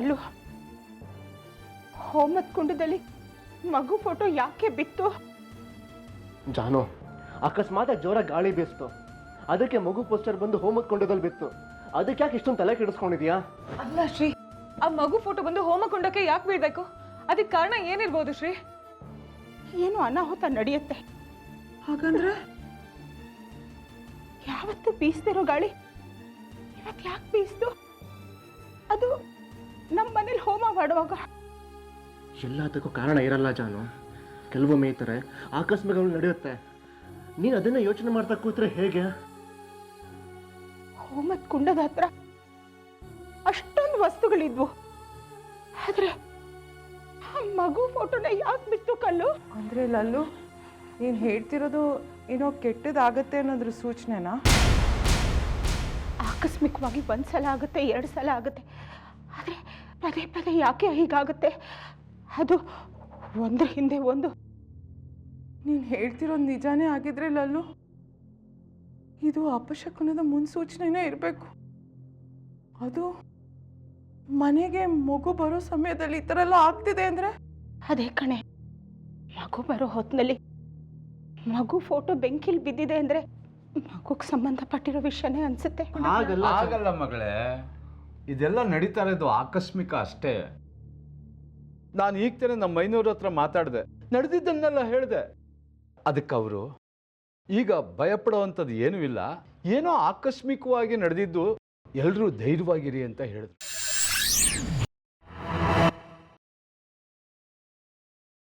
ಕಲ್ಲು, ಹೋಮದ ಕುಂಡದಲ್ಲಿ ಮಗು ಫೋಟೋ ಯಾಕೆ ಬಿತ್ತು? ಜಾನು, ಅಕಸ್ಮಾತ್ ಜೋರ ಗಾಳಿ ಬೀಸ್ತು, ಅದಕ್ಕೆ ಮಗು ಪೋಸ್ಟರ್ ಬಂದು ಹೋಮದ ಕುಂಡದಲ್ಲಿ ಬಿತ್ತು. ಅದಕ್ಕೆ ಯಾಕೆ ಇಷ್ಟೊಂದು ತಲೆ ಕೆಡಿಸ್ಕೊಂಡಿದ್ಯಾ? ಅಲ್ಲ ಶ್ರೀ, ಆ ಮಗು ಫೋಟೋ ಬಂದು ಹೋಮ ಕುಂಡಕ್ಕೆ ಯಾಕೆ ಬೀಳ್ಬೇಕು? ಅದಕ್ಕೆ ಕಾರಣ ಏನಿರ್ಬೋದು ಶ್ರೀ? ಏನು ಅನಾಹುತ ನಡೆಯುತ್ತೆ. ಹಾಗಂದ್ರೆ ಯಾವತ್ತು ಬೀಸ್ತಿರೋ ಗಾಳಿ ಇವತ್ತು ಯಾಕೆ ಬೀಸ್ತು? ಅದು ನಮ್ಮ ಮನೇಲಿ ಹೋಮ ಮಾಡುವಾಗ. ಎಲ್ಲದಕ್ಕೂ ಕಾರಣ ಇರಲ್ಲ ಜಾನು. ಕೆಲವೊಮ್ಮೆ ಈ ಥರ ಆಕಸ್ಮಿಕಗಳು ನಡೆಯುತ್ತೆ. ನೀನು ಅದನ್ನ ಯೋಚನೆ ಮಾಡ್ತಾ ಕೂತ್ರೆ ಹೇಗೆ? ಹೋಮದ ಕುಂಡದ ಹತ್ರ ಅಷ್ಟೊಂದು ವಸ್ತುಗಳಿದ್ವು, ಆದ್ರೆ ಆ ಮಗು ಫೋಟೋನ ಯಾಕೆ ಬಿತ್ತು ಕಲ್ಲು? ಅಂದ್ರೆ ಲಲ್ಲು, ನೀನು ಹೇಳ್ತಿರೋದು ಏನೋ ಕೆಟ್ಟದಾಗತ್ತೆ ಅನ್ನೋದ್ರ ಸೂಚನೆನಾ? ಆಕಸ್ಮಿಕವಾಗಿ ಒಂದ್ಸಲ ಆಗುತ್ತೆ, 2 ಸಲ ಆಗುತ್ತೆ, ಆದ್ರೆ ಪದೇ ಪದೇ ಯಾಕೆ ಹೀಗಾಗುತ್ತೆ? ಅದು ಒಂದ್ರ ಹಿಂದೆ ಒಂದು. ನೀನು ಹೇಳ್ತಿರೋದು ನಿಜಾನೇ ಆಗಿದ್ರೆ ಲಲ್ಲು, ಇದು ಅಪಶಕುನದ ಮುನ್ಸೂಚನೆನೇ ಇರಬೇಕು. ಅದು ಮನೆಗೆ ಮಗು ಬರೋ ಸಮಯದಲ್ಲಿ ಈ ಥರ ಎಲ್ಲ ಆಗ್ತಿದೆ ಅಂದ್ರೆ? ಅದೇ ಕಣೆ, ಮಗು ಬರೋ ಹೊತ್ತಿನಲ್ಲಿ ಮಗು ಫೋಟೋ ಬೆಂಕಿಲಿ ಬಿದ್ದಿದೆ ಅಂದ್ರೆ ಮಗುಗೆ ಸಂಬಂಧಪಟ್ಟಿರೋ ವಿಷಯನೇ ಅನ್ಸುತ್ತೆ. ಆಗಲ್ಲ ಮಗಳೇ, ಇದೆಲ್ಲ ನಡೀತಾ ಇರೋದು ಆಕಸ್ಮಿಕ ಅಷ್ಟೇ. ನಾನು ಈಗ ತಾನೇ ನಮ್ಮ ಮೈನೂರ ಹತ್ರ ಮಾತಾಡಿದೆ, ನಡೆದಿದ್ದನ್ನೆಲ್ಲ ಹೇಳಿದೆ. ಅದಕ್ಕೆ ಅವರು ಈಗ ಭಯಪಡುವಂಥದ್ದು ಏನೂ ಇಲ್ಲ, ಏನೋ ಆಕಸ್ಮಿಕವಾಗಿ ನಡೆದಿದ್ದು, ಎಲ್ಲರೂ ಧೈರ್ಯವಾಗಿರಿ ಅಂತ ಹೇಳಿದ್ರು.